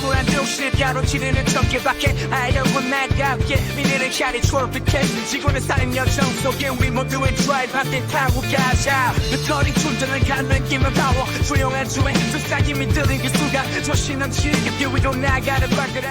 암울한 도시를 가로지르는 전개밖에 알려고 나가게 미래를 향해 초록빛에 지구는 쌓인 여정 속에 우리 모두의 드라이브 함께 타고 가자 배터리 충전을 가는 힘을 파워 조용한 주행 세상 힘이 들린 그 순간 조신한 지겹게 위로 나가는 발걸음.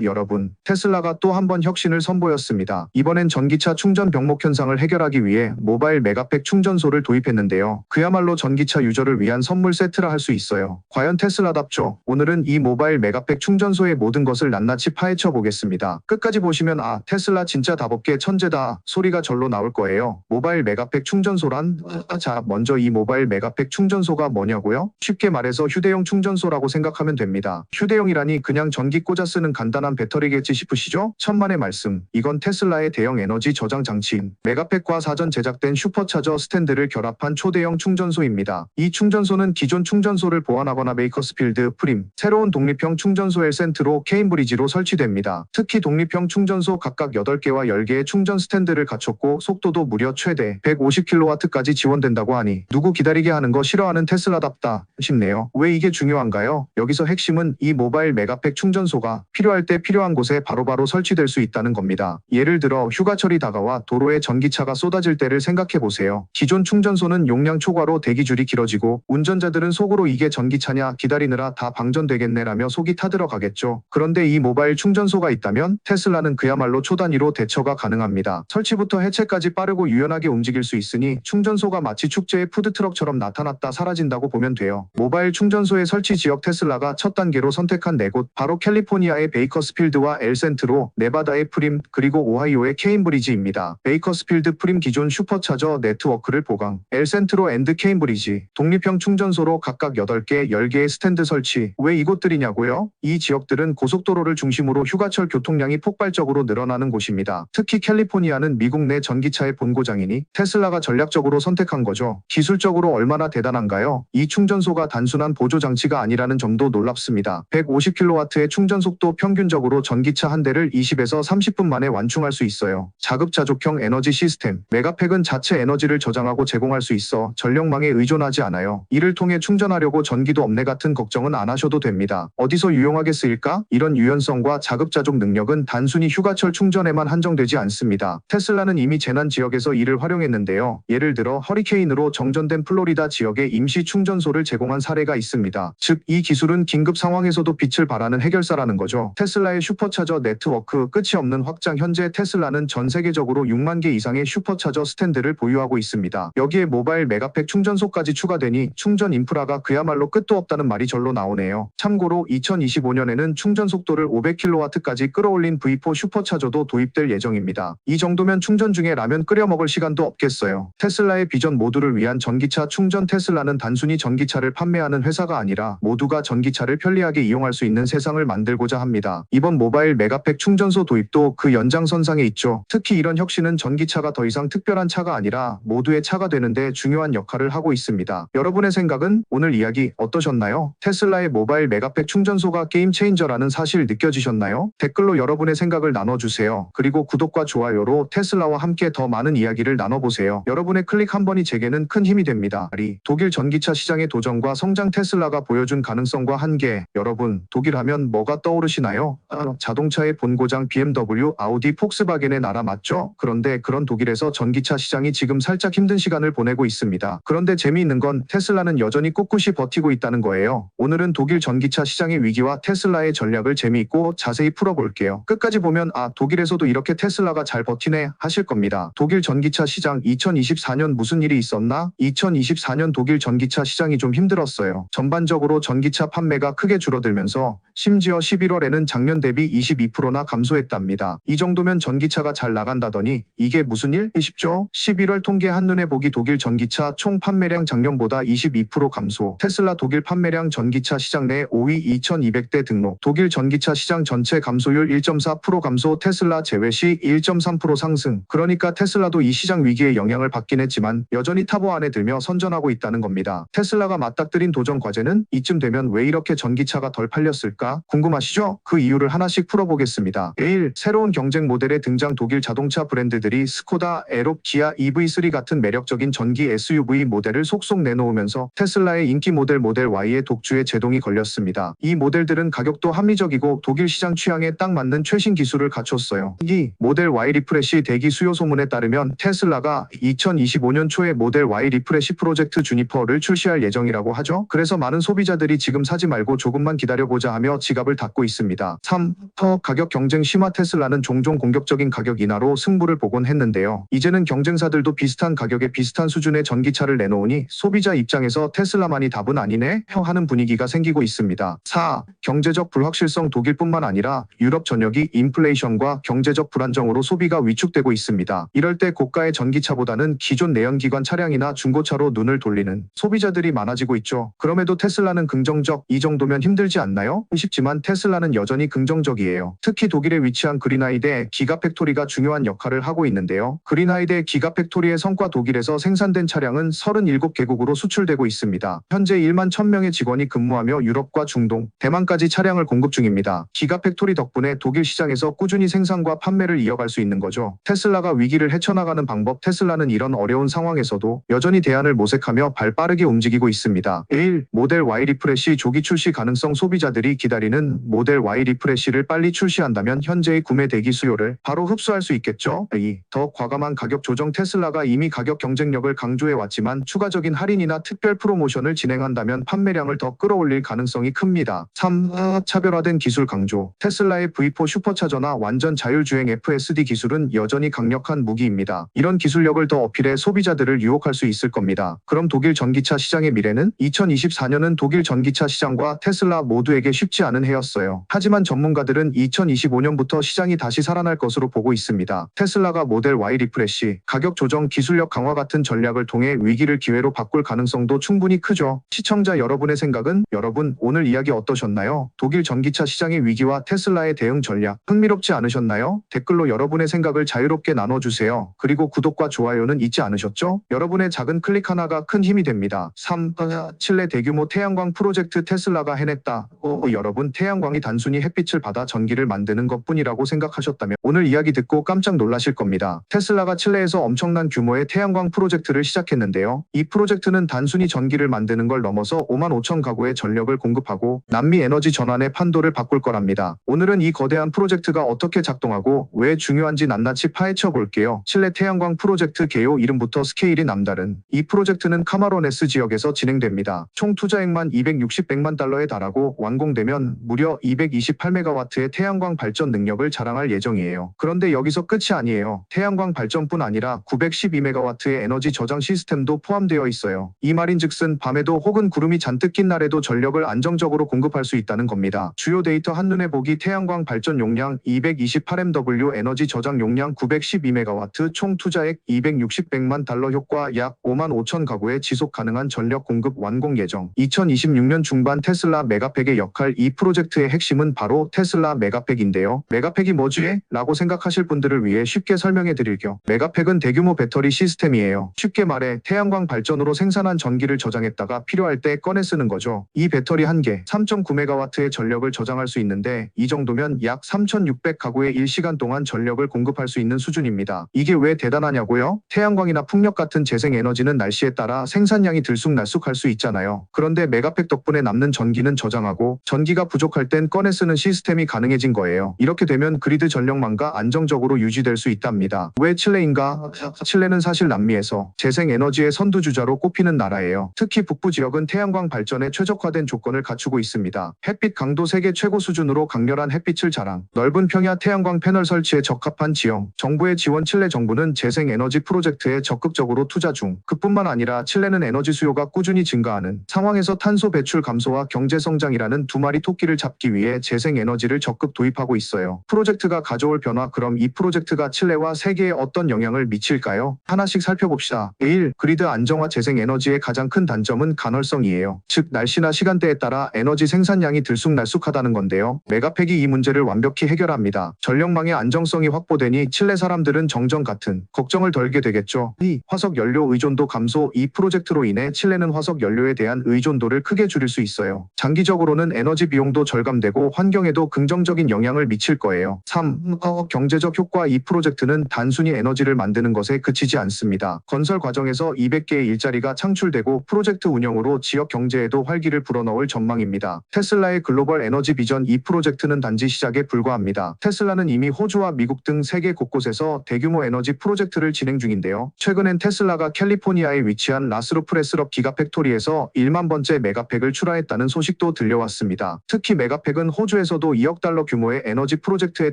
여러분, 테슬라가 또 한 번 혁신을 선보였습니다. 이번엔 전기차 충전 병목 현상을 해결하기 위해 모바일 메가팩 충전소를 도입했는데요. 그야말로 전기차 유저를 위한 선물 세트라 할 수 있어요. 과연 테슬라답죠? 오늘은 이 모바일 메가팩 충전소의 모든 것을 낱낱이 파헤쳐 보겠습니다. 끝까지 보시면 테슬라 진짜 답없게 천재다 소리가 절로 나올 거예요. 모바일 메가팩 충전소란? 자, 먼저 이 모바일 메가팩 충전소가 뭐냐고요? 쉽게 말해서 휴대용 충전소라고 생각하면 됩니다. 휴대용이라니 그냥 전기 꽂아 쓰는 간단한 배터리겠지 싶으시죠? 천만의 말씀, 이건 테슬라의 대형 에너지 저장 장치인 메가팩과 사전 제작된 슈퍼차저 스탠드를 결합한 초대형 충전소입니다. 이 충전소는 기존 충전소를 보완하거나 베이커스필드, 프림, 새로운 독립형 충전소 엘센트로 케임브리지로 설치됩니다. 특히 독립형 충전소 각각 8개와 10개의 충전 스탠드를 갖췄고 속도도 무려 최대 150kW까지 지원된다고 하니 누구 기다리게 하는 거 싫어하는 테슬라답다 싶네요. 왜 이게 중요한가요? 여기서 핵심은 이 모바일 메가팩 충전소가 필요할 때 필요한 곳에 바로바로 설치될 수 있다는 겁니다. 예를 들어 휴가철이 다가와 도로에 전기차가 쏟아질 때를 생각해보세요. 기존 충전소는 용량 초과로 대기줄이 길어지고 운전자들은 속으로 이게 전기차냐 기다리느라 다 방전되겠네라며 속이 타들어가겠죠. 그런데 이 모바일 충전소가 있다면 테슬라는 그야말로 초단위로 대처가 가능합니다. 설치부터 해체까지 빠르고 유연하게 움직일 수 있으니 충전소가 마치 축제의 푸드트럭처럼 나타났다 사라진다고 보면 돼요. 모바일 충전소의 설치 지역 테슬라가 첫 단계로 선택한 4곳, 바로 캘리포니아의 베이커스필드와 엘센트로, 네바다의 프림, 그리고 오하이오의 케임브리지입니다. 베이커스필드 프림 기존 슈퍼차저 네트워크를 보강, 엘센트로 앤드 케임브리지, 독립형 충전소로 각각 8개, 10개의 스탠드 설치. 왜 이곳들이냐고요? 이 지역들은 고속도로를 중심으로 휴가철 교통량이 폭발적으로 늘어나는 곳입니다. 특히 캘리포니아는 미국 내 전기차의 본고장이니 테슬라가 전략적으로 선택한 거죠. 기술적으로 얼마나 대단한가요? 이 충전소가 단순한 보조 장치가 아니라는 점도 놀랍습니다. 150kW의 충전 속도 평균적으로 전기차 한 대를 20에서 30분 만에 완충할 수 있어요. 자급자족형 에너지 시스템, 메가팩은 자체 에너지를 저장하고 제공할 수 있어 전력망에 의존하지 않아요. 이를 통해 충전하려고 전기도 없네 같은 걱정은 안 하셔도 됩니다. 어디서 유용하게 쓰일까? 이런 유연성과 자급자족 능력은 단순히 휴가철 충전에만 한정되지 않습니다. 테슬라는 이미 재난 지역에서 이를 활용했는데요. 예를 들어 허리케인으로 정전된 플로리다 지역에 임시 충전소를 제공한 사례가 있습니다. 즉, 이 기술은 긴급 상황에서도 빛을 발하는 해결사라는 거죠. 테슬라의 슈퍼차저 네트워크 끝이 없는 확장. 현재 테슬라는 전 세계적으로 6만 개 이상의 슈퍼차저 스탠드를 보유하고 있습니다. 여기에 모바일 메가팩 충전소까지 추가되니 충전 인프라가 그야말로 끝도 없다는 말이 절로 나오네요. 참고로 2025년에는 충전 속도를 500kW까지 끌어올린 V4 슈퍼차저도 도입될 예정입니다. 이 정도면 충전 중에 라면 끓여 먹을 시간도 없겠어요. 테슬라의 비전 모두를 위한 전기차 충전. 테슬라는 단순히 전기차를 판매하는 회사가 아니라 모두가 전기차를 편리하게 이용할 수 있는 세상을 만들고자 합니다. 이번 모바일 메가팩 충전소 도입도 그 연장선상에 있죠. 특히 이런 혁신은 전기차가 더 이상 특별한 차가 아니라 모두의 차가 되는데 중요한 역할을 하고 있습니다. 여러분의 생각은? 오늘 이야기 어떠셨나요? 테슬라의 모바일 메가팩 충전소가 게임 체인저라는 사실 느껴지셨나요? 댓글로 여러분의 생각을 나눠주세요. 그리고 구독과 좋아요로 테슬라와 함께 더 많은 이야기를 나눠보세요. 여러분의 클릭 한 번이 제게는 큰 힘이 됩니다. 독일 전기차 시장의 도전과 성장. 테슬라가 보여준 가능성과 한계. 여러분, 독일 하면 뭐가 떠오르시나요? 자동차의 본고장 BMW, 아우디, 폭스바겐의 나라 맞죠? 그런데 그런 독일에서 전기차 시장이 지금 살짝 힘든 시간을 보내고 있습니다. 그런데 재미있는 건 테슬라는 여전히 꿋꿋이 버티고 있다는 거예요. 오늘은 독일 전기차 시장의 위기와 테슬라의 전략을 재미있고 자세히 풀어볼게요. 끝까지 보면 독일에서도 이렇게 테슬라가 잘 버티네 하실 겁니다. 독일 전기차 시장 2024년 무슨 일이 있었나? 2024년 독일 전기차 시장이 좀 힘들었어요. 전반적으로 전기차 판매가 크게 줄어들면서 심지어 11월에는 작년 대비 22%나 감소했답니다. 이 정도면 전기차가 잘 나간다더니 이게 무슨 일? 싶죠? 11월 통계 한눈에 보기. 독일 전기차 총 판매량 작년보다 22% 감소. 테슬라 독일 판매량 전기차 시장 내 5위 2200대 등록. 독일 전기차 시장 전체 감소율 1.4% 감소. 테슬라 제외 시 1.3% 상승. 그러니까 테슬라도 이 시장 위기에 영향을 받긴 했지만 여전히 탑5 안에 들며 선전하고 있다는 겁니다. 테슬라가 맞닥뜨린 도전 과제는 이쯤 되면 왜 이렇게 전기차가 덜 팔렸을까? 있을까? 궁금하시죠? 그 이유를 하나씩 풀어보겠습니다. 1. 새로운 경쟁 모델의 등장. 독일 자동차 브랜드들이 스코다, 에롭, 기아 EV3 같은 매력적인 전기 SUV 모델을 속속 내놓으면서 테슬라의 인기 모델 Y의 독주에 제동이 걸렸습니다. 이 모델들은 가격도 합리적이고 독일 시장 취향에 딱 맞는 최신 기술을 갖췄어요. 2. 모델 Y 리프레시 대기 수요 소문에 따르면 테슬라가 2025년 초에 모델 Y 리프레시 프로젝트 주니퍼를 출시할 예정이라고 하죠. 그래서 많은 소비자들이 지금 사지 말고 조금만 기다려보자 하며 지갑을 닫고 있습니다. 3. 가격 경쟁 심화. 테슬라는 종종 공격적인 가격 인하로 승부를 보곤 했는데요. 이제는 경쟁사들도 비슷한 가격에 비슷한 수준의 전기차를 내놓으니 소비자 입장에서 테슬라만이 답은 아니네 하는 분위기가 생기고 있습니다. 4. 경제적 불확실성. 독일뿐만 아니라 유럽 전역이 인플레이션과 경제적 불안정으로 소비가 위축되고 있습니다. 이럴 때 고가의 전기차보다는 기존 내연기관 차량이나 중고차로 눈을 돌리는 소비자들이 많아지고 있죠. 그럼에도 테슬라는 긍정적. 이 정도면 힘들지 않나요? 싶지만 테슬라는 여전히 긍정적이에요. 특히 독일에 위치한 그린하이데 기가팩토리가 중요한 역할을 하고 있는데요. 그린하이데 기가팩토리의 성과. 독일에서 생산된 차량은 37개국으로 수출되고 있습니다. 현재 1만 1000명의 직원이 근무하며 유럽과 중동, 대만까지 차량을 공급 중입니다. 기가팩토리 덕분에 독일 시장에서 꾸준히 생산과 판매를 이어갈 수 있는 거죠. 테슬라가 위기를 헤쳐나가는 방법. 테슬라는 이런 어려운 상황에서도 여전히 대안을 모색하며 발 빠르게 움직이고 있습니다. 1. 모델 Y 리프레시 조기 출시 가능성. 소비자들이 기다리는 모델 Y 리프레시를 빨리 출시한다면 현재의 구매 대기 수요를 바로 흡수할 수 있겠죠. 2. 더 과감한 가격 조정. 테슬라가 이미 가격 경쟁력을 강조해 왔지만 추가적인 할인이나 특별 프로모션을 진행한다면 판매량을 더 끌어올릴 가능성이 큽니다. 3. 차별화된 기술 강조. 테슬라의 V4 슈퍼차저나 완전 자율주행 FSD 기술은 여전히 강력한 무기입니다. 이런 기술력을 더 어필해 소비자들을 유혹할 수 있을 겁니다. 그럼 독일 전기차 시장의 미래는? 2024년은 독일 전기차 시장과 테슬라 모두에게 쉽지 않은 해였어요. 하지만 전문가들은 2025년부터 시장이 다시 살아날 것으로 보고 있습니다. 테슬라가 모델 Y 리프레시, 가격 조정, 기술력 강화 같은 전략을 통해 위기를 기회로 바꿀 가능성도 충분히 크죠. 시청자 여러분의 생각은? 여러분, 오늘 이야기 어떠셨나요? 독일 전기차 시장의 위기와 테슬라의 대응 전략 흥미롭지 않으셨나요? 댓글로 여러분의 생각을 자유롭게 나눠주세요. 그리고 구독과 좋아요는 잊지 않으셨죠? 여러분의 작은 클릭 하나가 큰 힘이 됩니다. 3. 칠레 대규모 태양광 프로젝트. 테슬라가 해냈다. 여러분, 태양광이 단순히 햇빛을 받아 전기를 만드는 것뿐이라고 생각하셨다면 오늘 이야기 듣고 깜짝 놀라실 겁니다. 테슬라가 칠레에서 엄청난 규모의 태양광 프로젝트를 시작했는데요. 이 프로젝트는 단순히 전기를 만드는 걸 넘어서 5만 5천 가구의 전력을 공급하고 남미 에너지 전환의 판도를 바꿀 거랍니다. 오늘은 이 거대한 프로젝트가 어떻게 작동하고 왜 중요한지 낱낱이 파헤쳐 볼게요. 칠레 태양광 프로젝트 개요 이름부터 스케일이 남다른 이 프로젝트는 카마로네스 지역에서 진행됩니다. 총 투자액만 260백만 달러에 달하고 완공되면 무려 228메가와트의 태양광 발전 능력을 자랑할 예정이에요. 그런데 여기서 끝이 아니에요. 태양광 발전뿐 아니라 912메가와트의 에너지 저장 시스템도 포함되어 있어요. 이 말인즉슨 밤에도 혹은 구름이 잔뜩 낀 날에도 전력을 안정적으로 공급할 수 있다는 겁니다. 주요 데이터 한눈에 보기. 태양광 발전 용량 228MW, 에너지 저장 용량 912메가와트, 총 투자액 260백만 달러, 효과 약 5만 5천 가구의 지속 가능한 전력 공급, 완공 예정 2026년 중반. 테슬라 메가팩의 역할. 이 프로젝트의 핵심은 바로 테슬라 메가팩인데요. 메가팩이 뭐지? 라고 생각하실 분들을 위해 쉽게 설명해 드릴게요. 메가팩은 대규모 배터리 시스템이에요. 쉽게 말해 태양광 발전으로 생산한 전기를 저장했다가 필요할 때 꺼내 쓰는 거죠. 이 배터리 한 개 3.9메가와트의 전력을 저장할 수 있는데 이 정도면 약 3,600 가구의 1시간 동안 전력을 공급할 수 있는 수준입니다. 이게 왜 대단하냐고요? 태양광이나 풍력 같은 재생 에너지는 날씨에 따라 생산량이 들쑥날쑥할 수 있잖아요. 그런데 메가팩 덕분에 남는 전기는 저장하고 전기가 부족할 땐 꺼내 쓰는 시스템이 가능해진 거예요. 이렇게 되면 그리드 전력망과 안정적으로 유지될 수 있답니다. 왜 칠레인가? 칠레는 사실 남미에서 재생 에너지의 선두주자로 꼽히는 나라예요. 특히 북부 지역은 태양광 발전에 최적화된 조건을 갖추고 있습니다. 햇빛 강도 세계 최고 수준으로 강렬한 햇빛을 자랑, 넓은 평야 태양광 패널 설치에 적합한 지형, 정부의 지원. 칠레 정부는 재생 에너지 프로젝트에 적극적으로 투자 중. 그뿐만 아니라 칠레는 에너지 수요가 꾸준히 증가하는 상황에서 탄소 배출 감소와 경제 성장이라는 두 마리 토끼를 잡기 위해 재생 에너지를 적극 도입하고 있어요. 프로젝트가 가져올 변화. 그럼 이 프로젝트가 칠레와 세계에 어떤 영향을 미칠까요? 하나씩 살펴봅시다. 1. 그리드 안정화. 재생 에너지의 가장 큰 단점은 간헐성이에요. 즉 날씨나 시간대에 따라 에너지 생산량이 들쑥날쑥하다는 건데요. 메가팩이 이 문제를 완벽히 해결합니다. 전력망의 안정성이 확보되니 칠레 사람들은 정전 같은 걱정을 덜게 되겠죠. 2. 화석 연료 의존도 감소. 이 프로젝트로 인해 칠레는 화석 연료에 대한 의존도를 크게 줄일 수 있어요. 장기적으로는 에너지 비용도 절감되고 환경에도 긍정적인 영향을 미칠 거예요. 3. 경제적 효과. 이 프로젝트는 단순히 에너지를 만드는 것에 그치지 않습니다. 건설 과정에서 200개의 일자리가 창출되고 프로젝트 운영으로 지역 경제에도 활기를 불어넣을 전망입니다. 테슬라의 글로벌 에너지 비전. 이 프로젝트는 단지 시작에 불과합니다. 테슬라는 이미 호주와 미국 등 세계 곳곳에서 대규모 에너지 프로젝트를 진행 중인데요. 최근엔 테슬라가 캘리포니아에 위치한 라스루프레스럽 기가팩토리에서 1만 번째 메가팩을 출하했다는 소식도 들려왔습니다. 특히 메가팩은 호주에서도 2억 달러 규모의 에너지 프로젝트에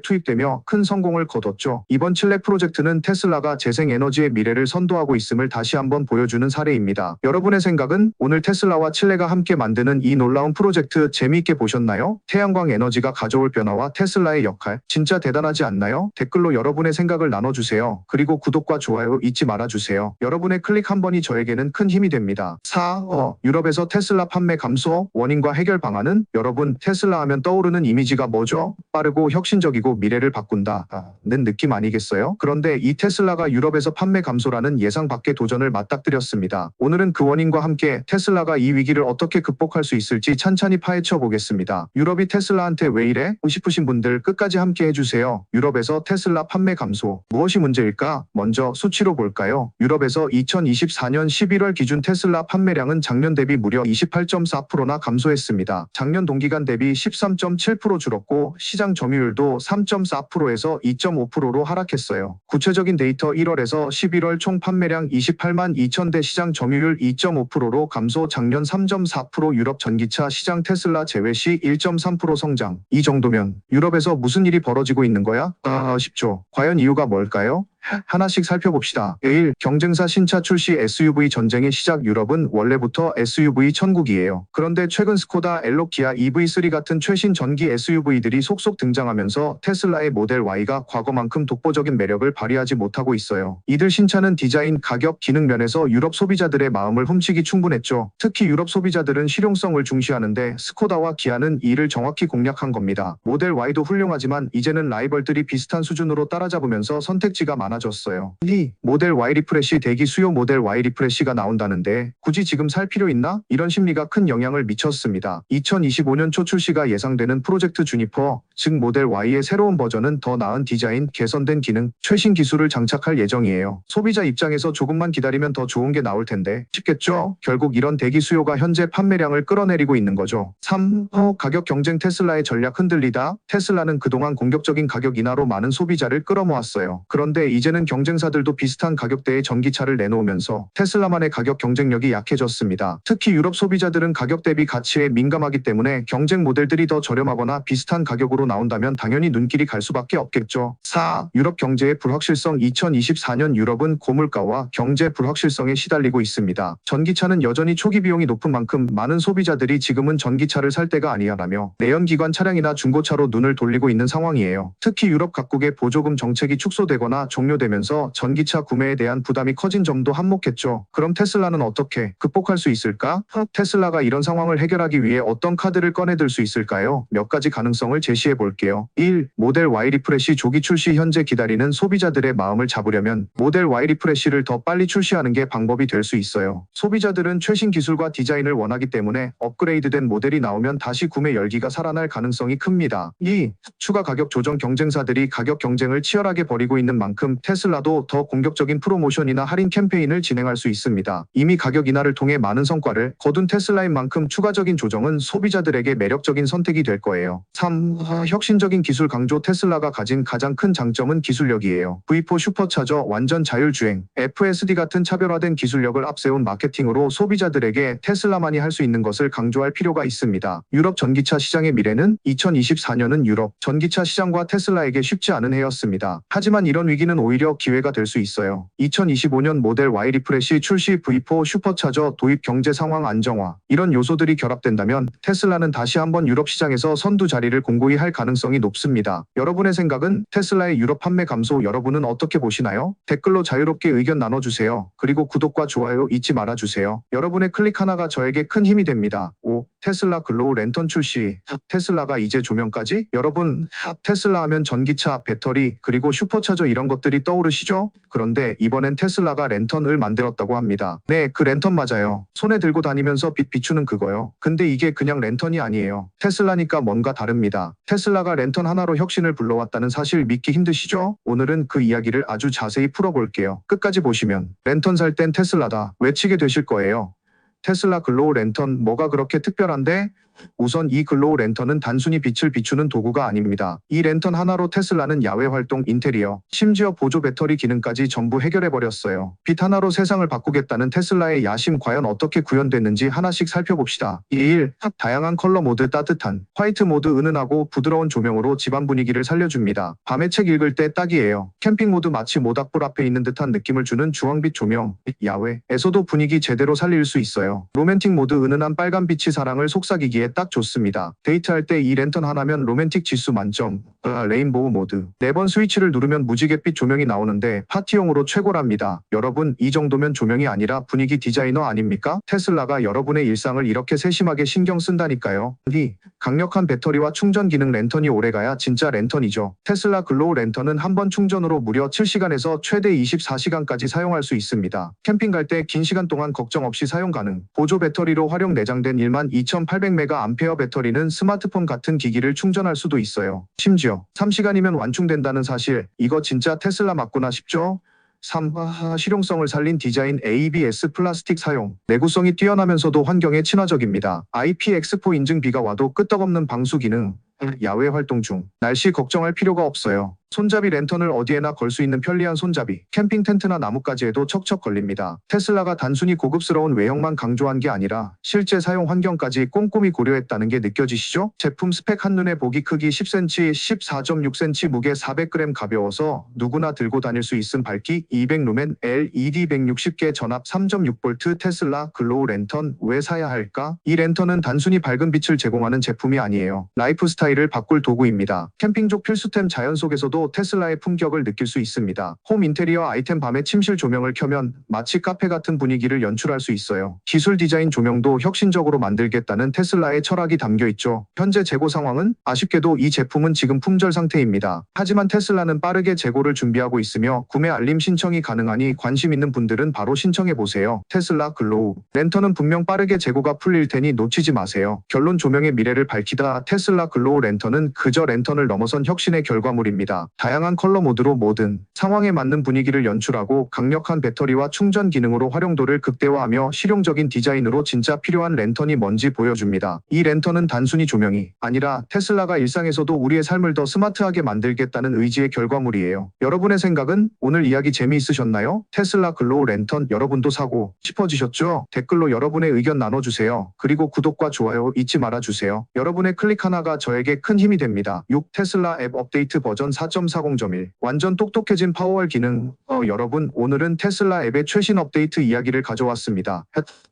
투입되며 큰 성공을 거뒀죠. 이번 칠레 프로젝트는 테슬라가 재생에너지의 미래를 선도하고 있음을 다시 한번 보여주는 사례입니다. 여러분의 생각은? 오늘 테슬라와 칠레가 함께 만드는 이 놀라운 프로젝트 재미있게 보셨나요? 태양광 에너지가 가져올 변화와 테슬라의 역할 진짜 대단하지 않나요? 댓글로 여러분의 생각을 나눠주세요. 그리고 구독과 좋아요 잊지 말아주세요. 여러분의 클릭 한 번이 저에게는 큰 힘이 됩니다. 4. 유럽에서 테슬라 판매 감소 원인과 해결 방안은? 여러분, 테슬라 하면 떠오르는 이미지가 뭐죠? 빠르고 혁신적이고 미래를 바꾼다 는 느낌 아니겠어요? 그런데 이 테슬라가 유럽에서 판매 감소라는 예상 밖의 도전을 맞닥뜨렸습니다. 오늘은 그 원인과 함께 테슬라가 이 위기를 어떻게 극복할 수 있을지 찬찬히 파헤쳐 보겠습니다. 유럽이 테슬라한테 왜 이래? 싶으신 분들 끝까지 함께 해주세요. 유럽에서 테슬라 판매 감소 무엇이 문제일까? 먼저 수치로 볼까요? 유럽에서 2024년 11월 기준 테슬라 판매량은 작년 대비 무려 28.4%나 감소했습니다. 작년 동기간 대비 13.7% 줄었고 시장 점유율도 3.4%에서 2.5%로 하락했어요. 구체적인 데이터 1월에서 11월 총 판매량 28만 2천 대 시장 점유율 2.5%로 감소 작년 3.4% 유럽 전기차 시장 테슬라 제외 시 1.3% 성장. 이 정도면 유럽에서 무슨 일이 벌어지고 있는 거야? 싶죠. 과연 이유가 뭘까요? 하나씩 살펴봅시다. 1. 경쟁사 신차 출시 SUV 전쟁의 시작. 유럽은 원래부터 SUV 천국이에요. 그런데 최근 스코다, 엘록, 기아 EV3 같은 최신 전기 SUV들이 속속 등장하면서 테슬라의 모델 Y가 과거만큼 독보적인 매력을 발휘하지 못하고 있어요. 이들 신차는 디자인, 가격, 기능 면에서 유럽 소비자들의 마음을 훔치기 충분했죠. 특히 유럽 소비자들은 실용성을 중시하는데 스코다와 기아는 이를 정확히 공략한 겁니다. 모델 Y도 훌륭하지만 이제는 라이벌들이 비슷한 수준으로 따라잡으면서 선택지가 많아졌어요. 2. 모델 Y 리프레시 대기. 수요. 모델 Y 리프레시가 나온다는데 굳이 지금 살 필요 있나? 이런 심리가 큰 영향을 미쳤습니다. 2025년 초 출시가 예상되는 프로젝트 주니퍼, 즉 모델 Y의 새로운 버전은 더 나은 디자인, 개선된 기능, 최신 기술을 장착할 예정이에요. 소비자 입장에서 조금만 기다리면 더 좋은 게 나올 텐데 싶겠죠? 결국 이런 대기 수요가 현재 판매량을 끌어내리고 있는 거죠. 3. 가격 경쟁. 테슬라의 전략 흔들리다. 테슬라는 그동안 공격적인 가격 인하로 많은 소비자를 끌어모았어요. 그런데 이제는 경쟁사들도 비슷한 가격대의 전기차를 내놓으면서 테슬라만의 가격 경쟁력이 약해졌습니다. 특히 유럽 소비자들은 가격 대비 가치에 민감하기 때문에 경쟁 모델들이 더 저렴하거나 비슷한 가격으로 나온다면 당연히 눈길이 갈 수밖에 없겠죠. 4. 유럽 경제의 불확실성. 2024년 유럽은 고물가와 경제 불확실성에 시달리고 있습니다. 전기차는 여전히 초기 비용이 높은 만큼 많은 소비자들이 지금은 전기차를 살 때가 아니야라며 내연기관 차량이나 중고차로 눈을 돌리고 있는 상황이에요. 특히 유럽 각국의 보조금 정책이 축소되거나 종료되면서 전기차 구매에 대한 부담이 커진 점도 한몫했죠. 그럼 테슬라는 어떻게 극복할 수 있을까? 테슬라가 이런 상황을 해결하기 위해 어떤 카드를 꺼내들 수 있을까요? 몇 가지 가능성을 제시해 볼게요. 1. 모델 Y 리프레시 조기 출시. 현재 기다리는 소비자들의 마음을 잡으려면 모델 Y 리프레시를 더 빨리 출시하는 게 방법이 될 수 있어요. 소비자들은 최신 기술과 디자인을 원하기 때문에 업그레이드된 모델이 나오면 다시 구매 열기가 살아날 가능성이 큽니다. 2. 추가 가격 조정. 경쟁사들이 가격 경쟁을 치열하게 벌이고 있는 만큼 테슬라도 더 공격적인 프로모션이나 할인 캠페인을 진행할 수 있습니다. 이미 가격 인하를 통해 많은 성과를 거둔 테슬라인 만큼 추가적인 조정은 소비자들에게 매력적인 선택이 될 거예요. 3. 혁신적인 기술 강조. 테슬라가 가진 가장 큰 장점은 기술력이에요. V4 슈퍼차저, 완전 자율주행, FSD 같은 차별화된 기술력을 앞세운 마케팅으로 소비자들에게 테슬라만이 할 수 있는 것을 강조할 필요가 있습니다. 유럽 전기차 시장의 미래는? 2024년은 유럽 전기차 시장과 테슬라에게 쉽지 않은 해였습니다. 하지만 이런 위기는 오히려 기회가 될 수 있어요. 2025년 모델 Y 리프레시 출시, V4 슈퍼차저 도입, 경제 상황 안정화, 이런 요소들이 결합된다면 테슬라는 다시 한번 유럽 시장에서 선두 자리를 공고히 할 상승할 가능성이 높습니다. 여러분의 생각은? 테슬라의 유럽 판매 감소 여러분은 어떻게 보시나요? 댓글로 자유롭게 의견 나눠주세요. 그리고 구독과 좋아요 잊지 말아주세요. 여러분의 클릭 하나가 저에게 큰 힘이 됩니다. 5. 테슬라 글로우 랜턴 출시. 테슬라가 이제 조명까지? 여러분, 테슬라 하면 전기차, 배터리, 그리고 슈퍼차저 이런 것들이 떠오르시죠? 그런데 이번엔 테슬라가 랜턴을 만들었다고 합니다. 네, 그 랜턴 맞아요. 손에 들고 다니면서 빛 비추는 그거요. 근데 이게 그냥 랜턴이 아니에요. 테슬라니까 뭔가 다릅니다. 테슬라가 랜턴 하나로 혁신을 불러왔다는 사실 믿기 힘드시죠? 오늘은 그 이야기를 아주 자세히 풀어볼게요. 끝까지 보시면 랜턴 살 땐 테슬라다 외치게 되실 거예요. 테슬라 글로우 랜턴 뭐가 그렇게 특별한데? 우선 이 글로우 랜턴은 단순히 빛을 비추는 도구가 아닙니다. 이 랜턴 하나로 테슬라는 야외 활동, 인테리어, 심지어 보조 배터리 기능까지 전부 해결해버렸어요. 빛 하나로 세상을 바꾸겠다는 테슬라의 야심 과연 어떻게 구현됐는지 하나씩 살펴봅시다. 1. 다양한 컬러 모드 따뜻한, 화이트 모드 은은하고 부드러운 조명으로 집안 분위기를 살려줍니다. 밤에 책 읽을 때 딱이에요. 캠핑 모드 마치 모닥불 앞에 있는 듯한 느낌을 주는 주황빛 조명, 야외에서도 분위기 제대로 살릴 수 있어요. 로맨틱 모드 은은한 빨간빛이 사랑을 속삭이기에 딱 좋습니다. 데이트할 때 이 랜턴 하나면 로맨틱 지수 만점. 레인보우 모드. 4번 스위치를 누르면 무지갯빛 조명이 나오는데 파티용으로 최고랍니다. 여러분, 이 정도면 조명이 아니라 분위기 디자이너 아닙니까? 테슬라가 여러분의 일상을 이렇게 세심하게 신경 쓴다니까요. 2. 강력한 배터리와 충전 기능 랜턴이 오래가야 진짜 랜턴이죠. 테슬라 글로우 랜턴은 한 번 충전으로 무려 7시간에서 최대 24시간까지 사용할 수 있습니다. 캠핑 갈 때 긴 시간 동안 걱정 없이 사용 가능. 보조 배터리로 활용 내장된 12,800mAh 배터리는 스마트폰 같은 기기를 충전할 수도 있어요. 심지어 3시간이면 완충된다는 사실, 이거 진짜 테슬라 맞구나 싶죠? 3. 실용성을 살린 디자인 ABS 플라스틱 사용. 내구성이 뛰어나면서도 환경에 친화적입니다. IPX4 인증 비가 와도 끄떡없는 방수 기능. 야외 활동 중 날씨 걱정할 필요가 없어요. 손잡이 랜턴을 어디에나 걸 수 있는 편리한 손잡이. 캠핑 텐트나 나뭇가지에도 척척 걸립니다. 테슬라가 단순히 고급스러운 외형만 강조한 게 아니라 실제 사용 환경까지 꼼꼼히 고려했다는 게 느껴지시죠? 제품 스펙 한눈에 보기 크기 10cm, 14.6cm, 무게 400g 가벼워서 누구나 들고 다닐 수 있음 밝기 200루멘, LED 160개 전압 3.6V 테슬라 글로우 랜턴 왜 사야 할까? 이 랜턴은 단순히 밝은 빛을 제공하는 제품이 아니에요. 라이프 스타일을 바꿀 도구입니다. 캠핑족 필수템 자연 속에서도 테슬라의 품격을 느낄 수 있습니다. 홈 인테리어 아이템 밤에 침실 조명을 켜면 마치 카페 같은 분위기를 연출할 수 있어요. 기술 디자인 조명도 혁신적으로 만들겠다는 테슬라의 철학이 담겨 있죠. 현재 재고 상황은? 아쉽게도 이 제품은 지금 품절 상태입니다. 하지만 테슬라는 빠르게 재고를 준비하고 있으며 구매 알림 신청이 가능하니 관심 있는 분들은 바로 신청해 보세요. 테슬라 글로우 랜턴은 분명 빠르게 재고가 풀릴 테니 놓치지 마세요. 결론, 조명의 미래를 밝히다. 테슬라 글로우 랜턴은 그저 랜턴을 넘어선 혁신의 결과물입니다. 다양한 컬러 모드로 모든 상황에 맞는 분위기를 연출하고 강력한 배터리와 충전 기능으로 활용도를 극대화하며 실용적인 디자인으로 진짜 필요한 랜턴이 뭔지 보여줍니다. 이 랜턴은 단순히 조명이 아니라 테슬라가 일상에서도 우리의 삶을 더 스마트하게 만들겠다는 의지의 결과물이에요. 여러분의 생각은? 오늘 이야기 재미있으셨나요? 테슬라 글로우 랜턴 여러분도 사고 싶어지셨죠? 댓글로 여러분의 의견 나눠주세요. 그리고 구독과 좋아요 잊지 말아주세요. 여러분의 클릭 하나가 저에게 큰 힘이 됩니다. 6. 테슬라 앱 업데이트 버전 4.40.1 완전 똑똑해진 파워월 기능. 여러분, 오늘은 테슬라 앱의 최신 업데이트 이야기를 가져왔습니다.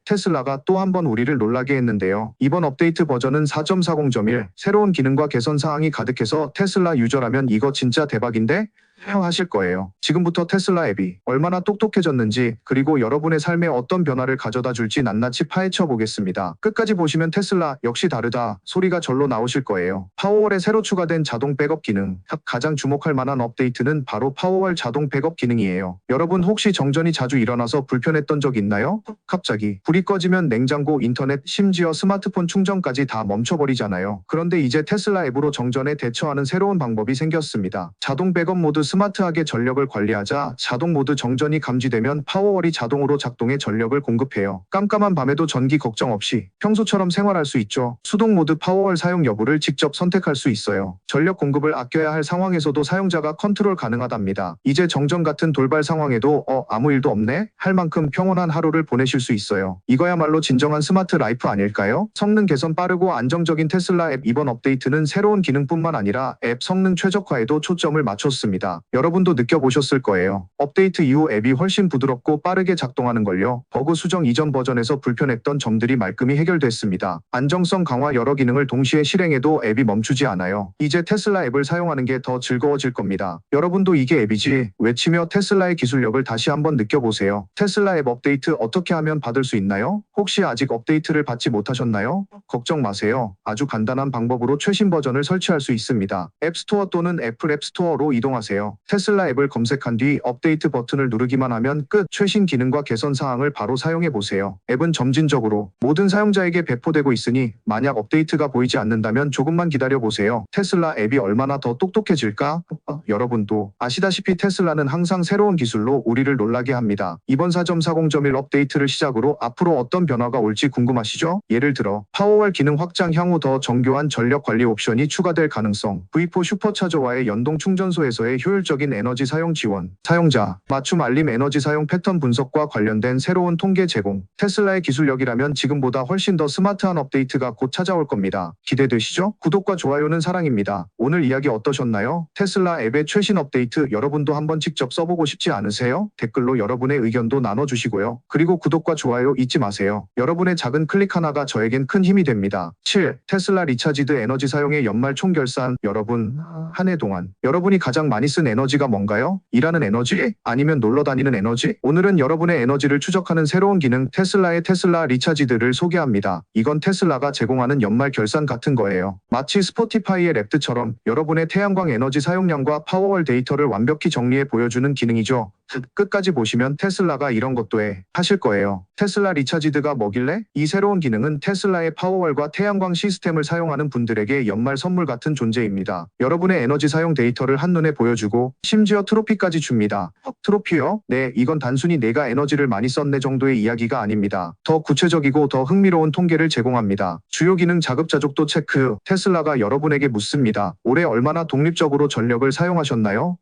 테슬라가 또 한 번 우리를 놀라게 했는데요. 이번 업데이트 버전은 4.40.1 새로운 기능과 개선 사항이 가득해서 테슬라 유저라면 이거 진짜 대박인데? 하실 거예요. 지금부터 테슬라 앱이 얼마나 똑똑해졌는지, 그리고 여러분의 삶에 어떤 변화를 가져다 줄지 낱낱이 파헤쳐 보겠습니다. 끝까지 보시면 테슬라 역시 다르다 소리가 절로 나오실 거예요. 파워월에 새로 추가된 자동 백업 기능. 가장 주목할 만한 업데이트는 바로 파워월 자동 백업 기능이에요. 여러분, 혹시 정전이 자주 일어나서 불편했던 적 있나요? 갑자기 불이 꺼지면 냉장고, 인터넷, 심지어 스마트폰 충전까지 다 멈춰버리잖아요. 그런데 이제 테슬라 앱으로 정전에 대처하는 새로운 방법이 생겼습니다. 자동 백업 모드. 스마트하게 전력을 관리하자 자동 모드 정전이 감지되면 파워월이 자동으로 작동해 전력을 공급해요. 깜깜한 밤에도 전기 걱정 없이 평소처럼 생활할 수 있죠. 수동 모드. 파워월 사용 여부를 직접 선택할 수 있어요. 전력 공급을 아껴야 할 상황에서도 사용자가 컨트롤 가능하답니다. 이제 정전 같은 돌발 상황에도 아무 일도 없네? 할 만큼 평온한 하루를 보내실 수 있어요. 이거야말로 진정한 스마트 라이프 아닐까요? 성능 개선 빠르고 안정적인 테슬라 앱. 이번 업데이트는 새로운 기능뿐만 아니라 앱 성능 최적화에도 초점을 맞췄습니다. 있습니다. 여러분도 느껴보셨을 거예요. 업데이트 이후 앱이 훨씬 부드럽고 빠르게 작동하는 걸요. 버그 수정 이전 버전에서 불편했던 점들이 말끔히 해결됐습니다. 안정성 강화 여러 기능을 동시에 실행해도 앱이 멈추지 않아요. 이제 테슬라 앱을 사용하는 게 더 즐거워질 겁니다. 여러분도 이게 앱이지 외치며 테슬라의 기술력을 다시 한번 느껴보세요. 테슬라 앱 업데이트 어떻게 하면 받을 수 있나요? 혹시 아직 업데이트를 받지 못하셨나요? 걱정 마세요. 아주 간단한 방법으로 최신 버전을 설치할 수 있습니다. 앱스토어 또는 애플 앱스토어로 이동하세요. 테슬라 앱을 검색한 뒤 업데이트 버튼을 누르기만 하면 끝. 최신 기능과 개선 사항을 바로 사용해 보세요. 앱은 점진적으로 모든 사용자에게 배포되고 있으니 만약 업데이트가 보이지 않는다면 조금만 기다려 보세요. 테슬라 앱이 얼마나 더 똑똑해질까? 여러분도 아시다시피 테슬라는 항상 새로운 기술로 우리를 놀라게 합니다. 이번 4.40.1 업데이트를 시작으로 앞으로 어떤 변화가 올지 궁금하시죠? 예를 들어 파워월 기능 확장, 향후 더 정교한 전력 관리 옵션이 추가될 가능성, V4 슈퍼차저와의 연동 충전소에서의 효율적인 에너지 사용 지원, 사용자 맞춤 알림, 에너지 사용 패턴 분석과 관련된 새로운 통계 제공. 테슬라의 기술력이라면 지금보다 훨씬 더 스마트한 업데이트가 곧 찾아올 겁니다. 기대되시죠? 구독과 좋아요는 사랑입니다. 오늘 이야기 어떠셨나요? 테슬라 앱의 최신 업데이트 여러분도 한번 직접 써보고 싶지 않으세요? 댓글로 여러분의 의견도 나눠주시고요. 그리고 구독과 좋아요 잊지 마세요. 여러분의 작은 클릭 하나가 저에겐 큰 힘이 됩니다. 7. 테슬라 리차지드 에너지 사용의 연말 총결산. 여러분, 한 해 동안 여러분이 가장 많이 쓴 에너지가 뭔가요? 일하는 에너지? 아니면 놀러 다니는 에너지? 오늘은 여러분의 에너지를 추적하는 새로운 기능 테슬라의 테슬라 리차지드를 소개합니다. 이건 테슬라가 제공하는 연말 결산 같은 거예요. 마치 스포티파이의 랩드처럼 여러분의 태양광 에너지 사용량과 파워월 데이터를 완벽히 정리해 보여주는 기능이죠. 끝까지 보시면 테슬라가 이런 것도 해 하실 거예요. 테슬라 리차지드가 뭐길래? 이 새로운 기능은 테슬라의 파워월과 태양광 시스템을 사용하는 분들에게 연말 선물 같은 존재입니다. 여러분의 에너지 사용 데이터를 한눈에 보여주고 심지어 트로피까지 줍니다. 트로피요? 네, 이건 단순히 내가 에너지를 많이 썼네 정도의 이야기가 아닙니다. 더 구체적이고 더 흥미로운 통계를 제공합니다. 주요 기능 자급자족도 체크. 테슬라가 여러분에게 묻습니다. 올해 얼마나 독립적으로 전력을 사용하셨나요?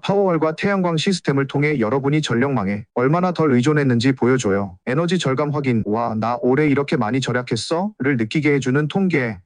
파워월과 태양광 시스템을 통해 여러분이 전력망에 얼마나 덜 의존했는지 보여줘요. 에너지 절감 확인. 와, 나 올해 이렇게 많이 절약했어? 를 느끼게 해주는 통계.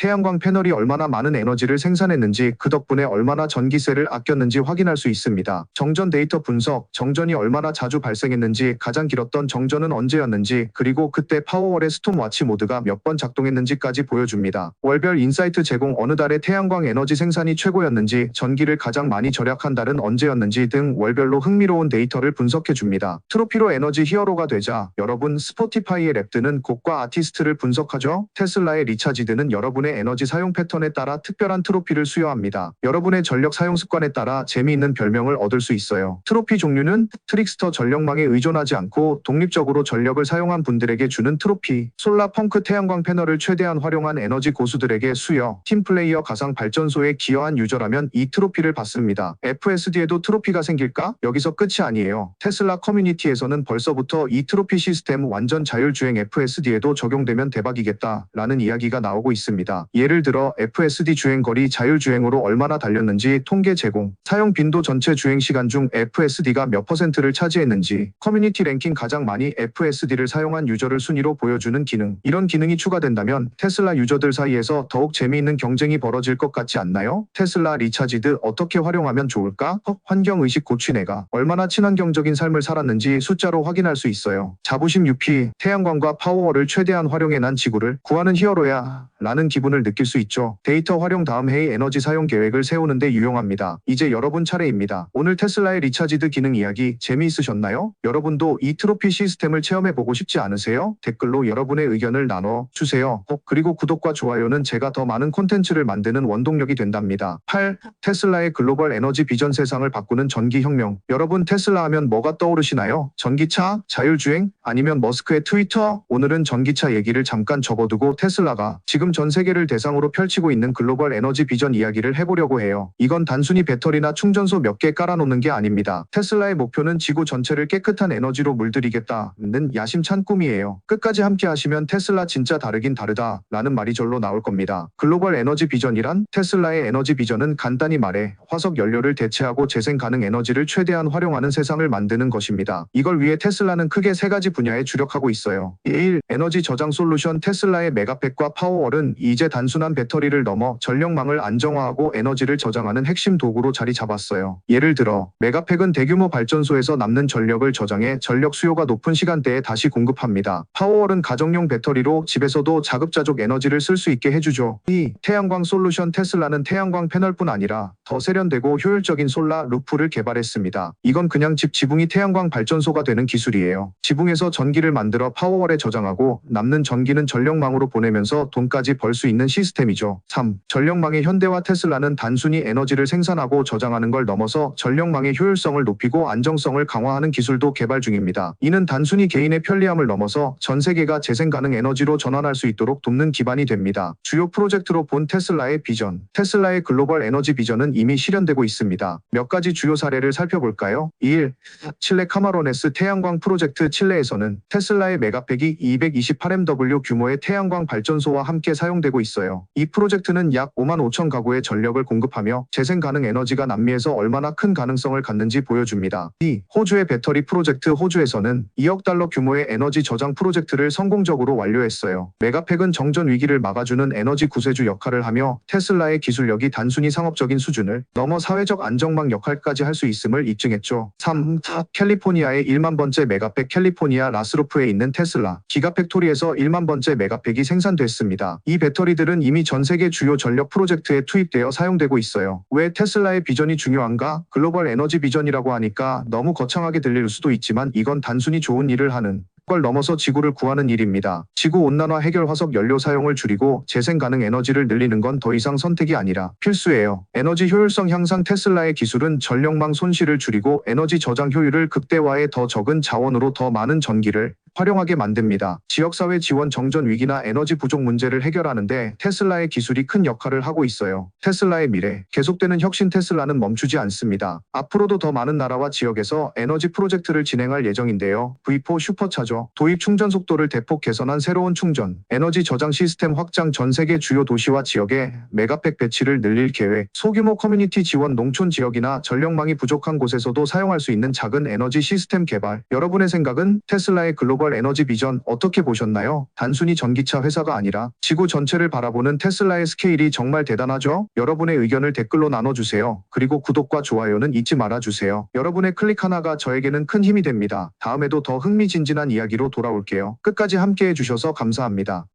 태양광 패널이 얼마나 많은 에너지를 생산했는지, 그 덕분에 얼마나 전기세를 아꼈는지 확인할 수 있습니다. 정전 데이터 분석, 정전이 얼마나 자주 발생했는지, 가장 길었던 정전은 언제였는지, 그리고 그때 파워월의 스톰워치 모드가 몇 번 작동했는지까지 보여줍니다. 월별 인사이트 제공, 어느 달에 태양광 에너지 생산이 최고였는지, 전기를 가장 많이 절약한 달은 언제였는지 등 월별로 흥미로운 데이터를 분석해줍니다. 트로피로 에너지 히어로가 되자. 여러분, 스포티파이의 랩드는 곡과 아티스트를 분석하죠? 테슬라의 리차지드는 여러분의 에너지 사용 패턴에 따라 특별한 트로피를 수여합니다. 여러분의 전력 사용 습관에 따라 재미있는 별명을 얻을 수 있어요. 트로피 종류는 트릭스터, 전력망에 의존하지 않고 독립적으로 전력을 사용한 분들에게 주는 트로피, 솔라펑크 태양광 패널을 최대한 활용한 에너지 고수들에게 수여, 팀플레이어 가상 발전소에 기여한 유저라면 이 트로피를 받습니다. FSD에도 트로피가 생길까? 여기서 끝이 아니에요. 테슬라 커뮤니티에서는 벌써부터 이 트로피 시스템 완전 자율주행 FSD에도 적용되면 대박이겠다 라는 이야기가 나오고 있습니다. 예를 들어 FSD 주행거리, 자율주행으로 얼마나 달렸는지 통계 제공, 사용 빈도, 전체 주행시간 중 FSD가 몇 %를 차지했는지, 커뮤니티 랭킹 가장 많이 FSD를 사용한 유저를 순위로 보여주는 기능. 이런 기능이 추가된다면 테슬라 유저들 사이에서 더욱 재미있는 경쟁이 벌어질 것 같지 않나요? 테슬라 리차지드 어떻게 활용하면 좋을까? 환경의식 고취. 내가 얼마나 친환경적인 삶을 살았는지 숫자로 확인할 수 있어요. 자부심 유피. 태양광과 파워월을 최대한 활용해 난 지구를 구하는 히어로야 라는 기분을 느낄 수 있죠. 데이터 활용 다음 해의 에너지 사용 계획을 세우는 데 유용합니다. 이제 여러분 차례입니다. 오늘 테슬라의 리차지드 기능 이야기 재미있으셨나요? 여러분도 이 트로피 시스템을 체험해보고 싶지 않으세요? 댓글로 여러분의 의견을 나눠주세요. 그리고 구독과 좋아요는 제가 더 많은 콘텐츠를 만드는 원동력이 된답니다. 8. 테슬라의 글로벌 에너지 비전, 세상을 바꾸는 전기혁명. 여러분, 테슬라 하면 뭐가 떠오르시나요? 전기차? 자율주행? 아니면 머스크의 트위터? 오늘은 전기차 얘기를 잠깐 접어두고 테슬라가 지금 전 세계를 대상으로 펼치고 있는 글로벌 에너지 비전 이야기를 해보려고 해요. 이건 단순히 배터리나 충전소 몇 개 깔아놓는 게 아닙니다. 테슬라의 목표는 지구 전체를 깨끗한 에너지로 물들이겠다는 야심찬 꿈이에요. 끝까지 함께 하시면 테슬라 진짜 다르긴 다르다 라는 말이 절로 나올 겁니다. 글로벌 에너지 비전이란? 테슬라의 에너지 비전은 간단히 말해 화석 연료를 대체하고 재생 가능 에너지를 최대한 활용하는 세상을 만드는 것입니다. 이걸 위해 테슬라는 크게 세 가지 분야에 주력하고 있어요. 1. 에너지 저장 솔루션. 테슬라의 메가팩과 파워월은 이 이제 단순한 배터리를 넘어 전력망을 안정화하고 에너지를 저장하는 핵심 도구로 자리 잡았어요. 예를 들어 메가팩은 대규모 발전소에서 남는 전력을 저장해 전력 수요가 높은 시간대에 다시 공급합니다. 파워월은 가정용 배터리로 집에서도 자급자족 에너지를 쓸 수 있게 해주죠. 이 태양광 솔루션 테슬라는 태양광 패널뿐 아니라 더 세련되고 효율적인 솔라 루프를 개발했습니다. 이건 그냥 집 지붕이 태양광 발전소가 되는 기술이에요. 지붕에서 전기를 만들어 파워월에 저장하고 남는 전기는 전력망으로 보내면서 돈까지 벌 수 있는 시스템이죠. 3. 전력망의 현대화. 테슬라는 단순히 에너지를 생산하고 저장하는 걸 넘어서 전력망의 효율성을 높이고 안정성을 강화하는 기술도 개발 중입니다. 이는 단순히 개인의 편리함을 넘어서 전 세계가 재생 가능 에너지로 전환할 수 있도록 돕는 기반이 됩니다. 주요 프로젝트로 본 테슬라의 비전. 테슬라의 글로벌 에너지 비전은 이미 실현되고 있습니다. 몇 가지 주요 사례를 살펴볼까요? 1. 칠레 카마로네스 태양광 프로젝트. 칠레에서는 테슬라의 메가팩이 228MW 규모의 태양광 발전소와 함께 사용되고 있어요. 이 프로젝트는 약 5만 5천 가구의 전력을 공급하며 재생 가능 에너지가 남미에서 얼마나 큰 가능성을 갖는지 보여줍니다. 2. 호주의 배터리 프로젝트. 호주에서는 2억 달러 규모의 에너지 저장 프로젝트를 성공적으로 완료했어요. 메가팩은 정전 위기를 막아주는 에너지 구세주 역할을 하며 테슬라의 기술력이 단순히 상업적인 수준을 넘어 사회적 안정망 역할까지 할 수 있음을 입증했죠. 3. 캘리포니아의 1만 번째 메가팩. 캘리포니아 라스로프에 있는 테슬라 기가팩토리에서 1만 번째 메가팩이 생산됐습니다. 이 배터리들은 이미 전 세계 주요 전력 프로젝트에 투입되어 사용되고 있어요. 왜 테슬라의 비전이 중요한가? 글로벌 에너지 비전이라고 하니까 너무 거창하게 들릴 수도 있지만 이건 단순히 좋은 일을 하는 걸 넘어서 지구를 구하는 일입니다. 지구 온난화 해결 화석 연료 사용을 줄이고 재생 가능 에너지를 늘리는 건 더 이상 선택이 아니라 필수예요. 에너지 효율성 향상. 테슬라의 기술은 전력망 손실을 줄이고 에너지 저장 효율을 극대화해 더 적은 자원으로 더 많은 전기를 활용하게 만듭니다. 지역사회 지원. 정전 위기나 에너지 부족 문제를 해결하는데 테슬라의 기술이 큰 역할을 하고 있어요. 테슬라의 미래. 계속되는 혁신. 테슬라는 멈추지 않습니다. 앞으로도 더 많은 나라와 지역에서 에너지 프로젝트를 진행할 예정인데요. V4 슈퍼차저 도입. 충전 속도를 대폭 개선한 새로운 충전 에너지 저장 시스템 확장. 전 세계 주요 도시와 지역에 메가팩 배치를 늘릴 계획. 소규모 커뮤니티 지원. 농촌 지역이나 전력망이 부족한 곳에서도 사용할 수 있는 작은 에너지 시스템 개발. 여러분의 생각은? 테슬라의 글로벌 에너지 비전 어떻게 보셨나요? 단순히 전기차 회사가 아니라 지구 전체를 바라보는 테슬라의 스케일이 정말 대단하죠? 여러분의 의견을 댓글로 나눠주세요. 그리고 구독과 좋아요는 잊지 말아주세요. 여러분의 클릭 하나가 저에게는 큰 힘이 됩니다. 다음에도 더 흥미진진한 이야기로 돌아올게요. 끝까지 함께해 주셔서 감사합니다.